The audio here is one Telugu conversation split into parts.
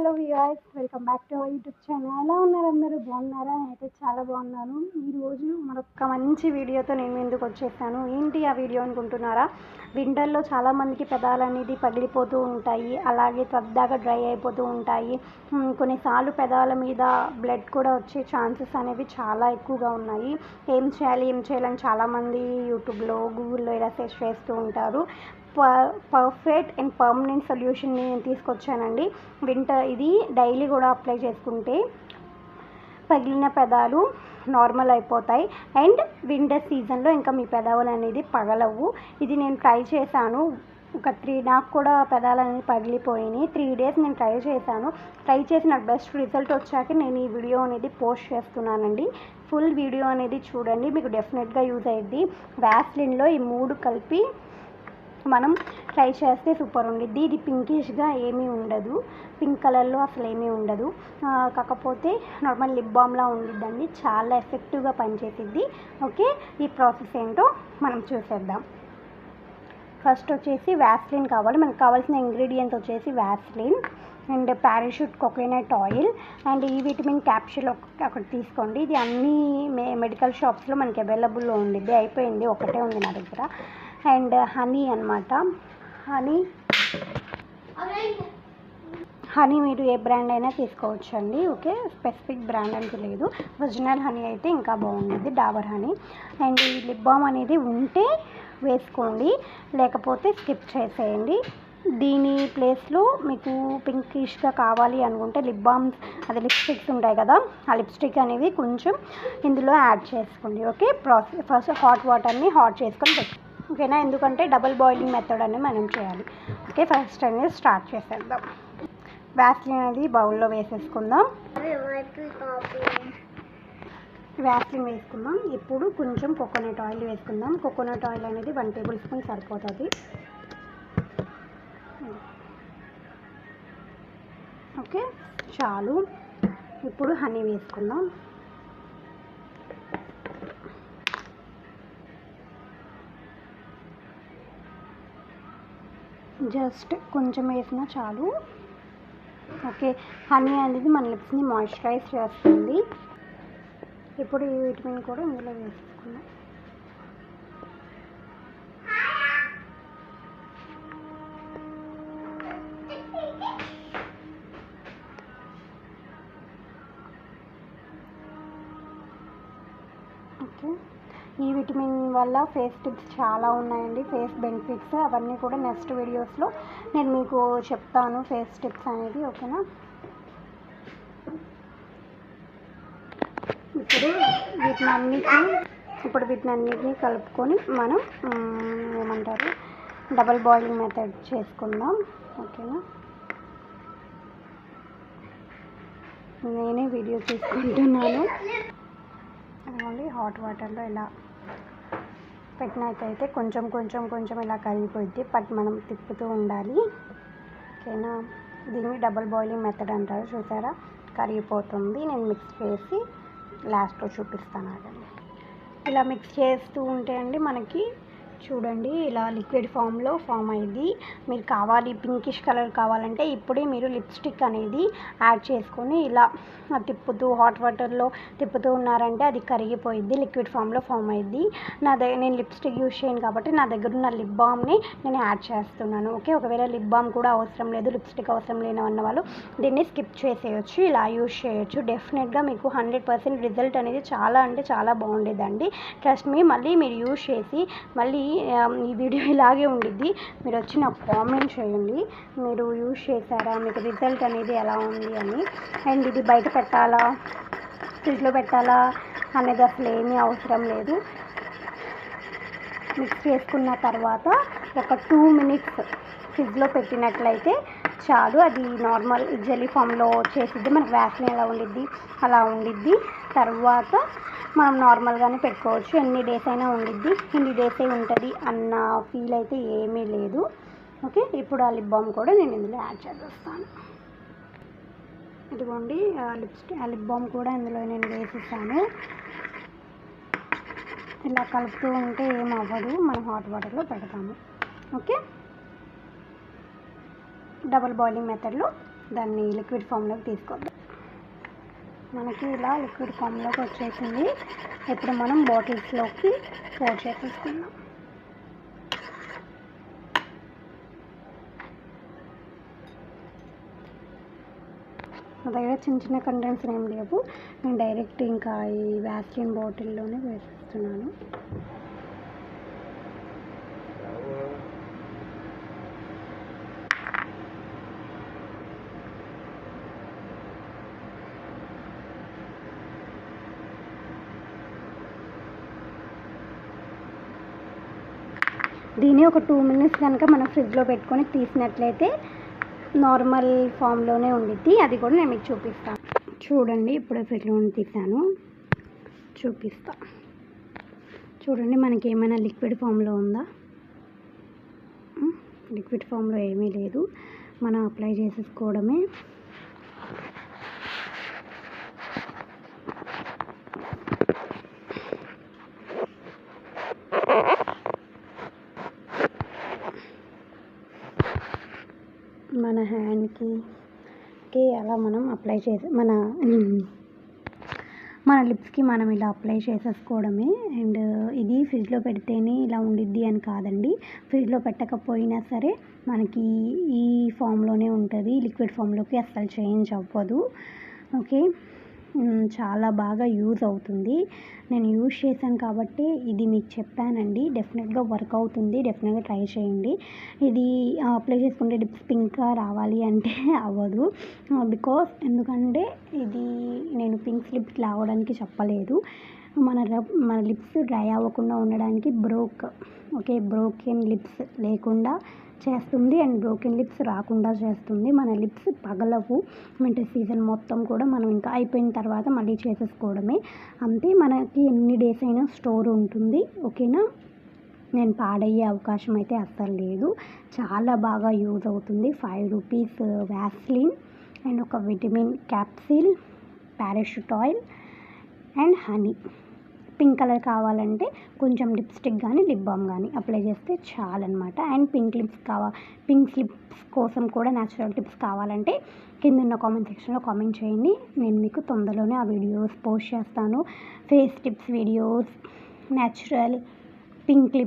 Hello viewers, welcome back to our YouTube channel. ఎలా ఉన్నారు అందరూ? బాగున్నారా? అయితే చాలా బాగున్నాను. ఈరోజు మరొక మంచి వీడియోతో నేను ఎందుకు వచ్చేసాను. ఏంటి ఆ వీడియో అనుకుంటున్నారా? వింటర్లో చాలామందికి పెదాలు అనేది పగిలిపోతూ ఉంటాయి, అలాగే త్వరగా డ్రై అయిపోతూ ఉంటాయి. కొన్నిసార్లు పెదాల మీద బ్లడ్ కూడా వచ్చే ఛాన్సెస్ అనేవి చాలా ఎక్కువగా ఉన్నాయి. ఏం చేయాలని చాలామంది యూట్యూబ్లో, గూగుల్లో ఇలా సెర్చ్ చేస్తూ ఉంటారు. పర్ఫెక్ట్ అండ్ పర్మనెంట్ సొల్యూషన్ నేను తీసుకొచ్చానండి. ఇది డైలీ కూడా అప్లై చేసుకుంటే పగిలిన పెదాలు నార్మల్ అయిపోతాయి. అండ్ వింటర్ సీజన్లో ఇంకా మీ పెదవులు అనేది పగలవు. ఇది నేను ట్రై చేశాను. నాకు కూడా పెదాలు అనేది పగిలిపోయినాయి. 3 days నేను ట్రై చేసి నాకు బెస్ట్ రిజల్ట్ వచ్చాక నేను ఈ వీడియో అనేది పోస్ట్ చేస్తున్నానండి. ఫుల్ వీడియో అనేది చూడండి, మీకు డెఫినెట్గా యూజ్ అయ్యిద్ది. వ్యాస్లిన్లో ఈ 3 కలిపి మనం ట్రై చేస్తే సూపర్ ఉండిద్ది. ఇది పింకిష్గా ఏమీ ఉండదు, పింక్ కలర్లో అసలు ఏమీ ఉండదు. కాకపోతే నార్మల్ లిప్ బామ్లా ఉండిద్దండి. చాలా ఎఫెక్టివ్గా పనిచేసిద్ది. ఓకే, ఈ ప్రాసెస్ ఏంటో మనం చూసేద్దాం. ఫస్ట్ వచ్చేసి వ్యాస్లిన్ కావాలి. మనకు కావాల్సిన ఇంగ్రీడియంట్స్ వచ్చేసి Vaseline and parachute coconut oil and ఈ విటమిన్ క్యాప్సూల్ ఒకటి తీసుకోండి. ఇది అన్ని మెడికల్ షాప్స్లో మనకి అవైలబుల్లో ఉండిద్ది. అయిపోయింది, ఒకటే ఉంది నా దగ్గర. అండ్ హనీ అనమాట. హనీ మీరు ఏ బ్రాండ్ అయినా తీసుకోవచ్చండి. ఓకే, స్పెసిఫిక్ బ్రాండ్ అంటూ లేదు. ఒరిజినల్ హనీ అయితే ఇంకా బాగుంటుంది, డాబర్ హనీ. అండ్ ఈ లిప్ బామ్ అనేది ఉంటే వేసుకోండి, లేకపోతే స్కిప్ చేసేయండి. దీని ప్లేస్లో మీకు పింకిష్గా కావాలి అనుకుంటే లిప్ బామ్స్, అది లిప్స్టిక్స్ ఉంటాయి కదా, ఆ లిప్స్టిక్ అనేది కొంచెం ఇందులో యాడ్ చేసుకోండి. ఓకే, ఫస్ట్ హాట్ వాటర్ని హాట్ చేసుకొని పెట్టండి. ఓకేనా, ఎందుకంటే డబుల్ బాయిలింగ్ మెథడ్ అనేది మనం చేయాలి. ఓకే, ఫస్ట్ అనేది స్టార్ట్ చేసేద్దాం. వ్యాస్లిన్ అనేది బౌల్లో వేసేసుకుందాం. వ్యాస్లిన్ వేసుకుందాం. ఇప్పుడు కొంచెం కోకోనట్ ఆయిల్ వేసుకుందాం. కోకోనట్ ఆయిల్ అనేది 1 tablespoon సరిపోతుంది. ఓకే, చాలు. ఇప్పుడు హనీ వేసుకుందాం. జస్ట్ కొంచెం వేసినా చాలు. ఓకే, హనీ అనేది మన లిప్స్ని మాయిశ్చరైజ్ చేస్తుంది. ఇప్పుడు ఈ విటమిన్ కూడా ఇందులో వేసుకుందాం. ఓకే, ఈ విటమిన్ వల్ల ఫేస్ టిప్స్ చాలా ఉన్నాయండి, ఫేస్ బెనిఫిట్స్. అవన్నీ కూడా నెక్స్ట్ వీడియోస్లో నేను మీకు చెప్తాను, ఫేస్ టిప్స్ అనేది. ఓకేనా, ఇప్పుడు వీటినన్నిటిని కలుపుకొని మనం ఏమంటారు, డబల్ బాయిలింగ్ మెథడ్ చేసుకుందాం. ఓకేనా, నేనే వీడియో తీసుకుంటున్నాను. ఓన్లీ హాట్ వాటర్లో ఇలా పెట్టినట్టయితే కొంచెం ఇలా కరిగిపోయింది. బట్ మనం తిప్పుతూ ఉండాలి. ఓకేనా, దీన్ని డబుల్ బాయిలింగ్ మెథడ్ అంటారు. చూసారా, కరిగిపోతుంది. నేను మిక్స్ చేసి లాస్ట్లో చూపిస్తాను. అదండి, ఇలా మిక్స్ చేస్తూ ఉంటే అండి మనకి చూడండి ఇలా లిక్విడ్ ఫామ్లో ఫామ్ అయ్యింది. మీరు పింకిష్ కలర్ కావాలంటే ఇప్పుడే మీరు లిప్స్టిక్ అనేది యాడ్ చేసుకొని ఇలా తిప్పుతూ హాట్ వాటర్లో తిప్పుతూ ఉన్నారంటే అది కరిగిపోయిద్ది, లిక్విడ్ ఫామ్లో ఫామ్ అయ్యిద్ది. నేను లిప్స్టిక్ యూజ్ చేయను కాబట్టి నా దగ్గర ఉన్న లిప్ బామ్ని నేను యాడ్ చేస్తున్నాను. ఓకే, ఒకవేళ లిప్ బామ్ కూడా అవసరం లేదు, లిప్స్టిక్ అవసరం లేని వాళ్ళు దీన్ని స్కిప్ చేసేయచ్చు, ఇలా యూజ్ చేయొచ్చు. డెఫినెట్గా మీకు 100% రిజల్ట్ అనేది చాలా అంటే చాలా బాగుండేదండి. Trust me. మళ్ళీ మీరు యూజ్ చేసి మళ్ళీ ఈ వీడియో ఇలాగే ఉండిద్ది, మీరు వచ్చి నాకు కామెంట్ చేయండి, మీరు యూజ్ చేశారా, మీకు రిజల్ట్ అనేది ఎలా ఉంది అని. అండ్ ఇది బయట పెట్టాలా, ఫ్రిడ్జ్లో పెట్టాలా అనేది అసలు ఏమీ అవసరం లేదు. మిక్స్ చేసుకున్న తర్వాత ఒక 2 minutes ఫ్రిడ్జ్లో పెట్టినట్లయితే చాలు. అది నార్మల్ జెల్లీ ఫామ్లో వచ్చేసిద్ది. మనకు వ్యాస్లిన్ ఎలా ఉండిద్ది అలా ఉండిద్ది. తర్వాత మనం నార్మల్గానే పెట్టుకోవచ్చు. ఎన్ని డేస్ అయినా ఉండిద్ది, ఇన్ని డేసే ఉంటుంది అన్న ఫీల్ అయితే ఏమీ లేదు. ఓకే, ఇప్పుడు ఆ లిప్ బామ్ కూడా నేను ఇందులో యాడ్ చేసేస్తాను. ఇదిగోండి, లిప్ బామ్ కూడా ఇందులో నేను వేసేసాను. ఇలా కలుపుతూ ఉంటే ఏం అవ్వదు, మనం హాట్ వాటర్లో పెడతాము. ఓకే, డబుల్ బాయిలింగ్ మెథడ్లో దాన్ని లిక్విడ్ ఫామ్లోకి తీసుకొద్దాం. మనకి ఇలా లిక్విడ్ ఫామ్లోకి వచ్చేసింది. ఇప్పుడు మనం బాటిల్స్లోకి పోర్ చేసేసుకుందాం. నా దగ్గర చిన్న చిన్న కంటైనర్స్ ఏం లేవు. నేను డైరెక్ట్ ఇంకా ఈ వ్యాస్లిన్ బాటిల్లోనే వేసేస్తున్నాను. దీన్ని ఒక 2 minutes కనుక మనం ఫ్రిడ్జ్లో పెట్టుకొని తీసినట్లయితే నార్మల్ ఫామ్లోనే ఉండిద్ది. అది కూడా నేను మీకు చూపిస్తాను. చూడండి, ఇప్పుడు ఫ్రిడ్జ్లో తీసాను, చూపిస్తా. చూడండి, మనకి ఏమైనా లిక్విడ్ ఫామ్లో ఉందా? లిక్విడ్ ఫామ్లో ఏమీ లేదు. మనం అప్లై చేసేసుకోవడమే. మన హ్యాండ్కి అలా మనం అప్లై చేసి మన లిప్స్కి మనం ఇలా అప్లై చేసేసుకోవడమే. అండ్ ఇది ఫ్రిడ్జ్లో పెడితేనే ఇలా ఉండిద్ది అని కాదండి. ఫ్రిడ్జ్లో పెట్టకపోయినా సరే మనకి ఈ ఫామ్లోనే ఉంటుంది. లిక్విడ్ ఫామ్లోకి అస్సలు చేంజ్ అవ్వదు. ఓకే, చాలా బాగా యూజ్ అవుతుంది. నేను యూజ్ చేశాను కాబట్టి ఇది మీకు చెప్పానండి. డెఫినెట్గా వర్క్ అవుతుంది. డెఫినెట్గా ట్రై చేయండి. ఇది అప్లై చేసుకుంటే లిప్స్ పింక్గా రావాలి అంటే అవ్వదు. ఎందుకంటే ఇది నేను పింక్ లిప్స్ లాగడానికి చెప్పలేదు. మన లిప్స్ డ్రై అవ్వకుండా ఉండడానికి బ్రోకెన్ లిప్స్ లేకుండా చేస్తుంది. అండ్ బ్రోకెన్ లిప్స్ రాకుండా చేస్తుంది. మన లిప్స్ పగలవు. వింటర్ సీజన్ మొత్తం కూడా మనం ఇంకా అయిపోయిన తర్వాత మళ్ళీ చేసేసుకోవడమే. అంతే, మనకి ఎన్ని డేస్ అయినా స్టోర్ ఉంటుంది. ఓకేనా? నేను పాడయ్యే అవకాశం అయితే అస్సలు లేదు. చాలా బాగా యూజ్ అవుతుంది. 5 rupees వ్యాస్లిన్ అండ్ ఒక vitamin capsule, parachute oil and honey. Pink colour కావాలంటే కొంచెం లిప్స్టిక్ కానీ లిప్ బామ్ కానీ అప్లై చేస్తే చాలన్నమాట. అండ్ పింక్ లిప్స్ కోసం కూడా న్యాచురల్ టిప్స్ కావాలంటే కింద ఉన్న కామెంట్ సెక్షన్లో కామెంట్ చేయండి. నేను మీకు తొందరలోనే ఆ వీడియోస్ పోస్ట్ చేస్తాను. Face tips videos, natural pink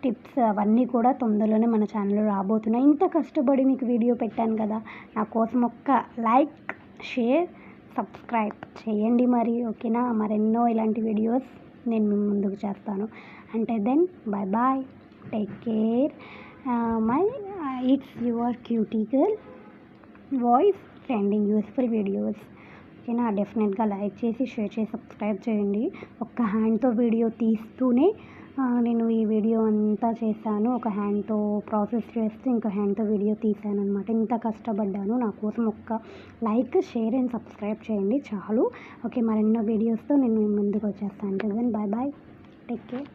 tips అవన్నీ కూడా తొందరలోనే మన ఛానల్లో రాబోతున్నాయి. ఇంత కష్టపడి మీకు వీడియో పెట్టాను కదా, నా కోసం ఒక్క లైక్, షేర్, సబ్స్క్రైబ్ చేయండి మరి. ఓకేనా? మరెన్నో ఇలాంటి వీడియోస్ నేను మీ ముందుకు చేస్తాను. అంటే then bye, take care. It's your cutie girl voice trending useful videos. ఓకేనా? డెఫినెట్గా లైక్ చేసి, షేర్ చేసి, సబ్స్క్రైబ్ చేయండి. ఒక్క హ్యాండ్తో వీడియో తీస్తూనే నేను ఈ వీడియో అంతా చేశాను. ఒక హ్యాండ్తో ప్రాసెస్ చేస్తూ ఇంకో హ్యాండ్తో వీడియో తీశాను అనమాట. ఇంత కష్టపడ్డాను. నా కోసం ఒక్క లైక్, షేర్ అండ్ సబ్స్క్రైబ్ చేయండి చాలు. ఓకే, మరెన్నో వీడియోస్తో నేను ముందుకు వచ్చేస్తాను. Bye, take care.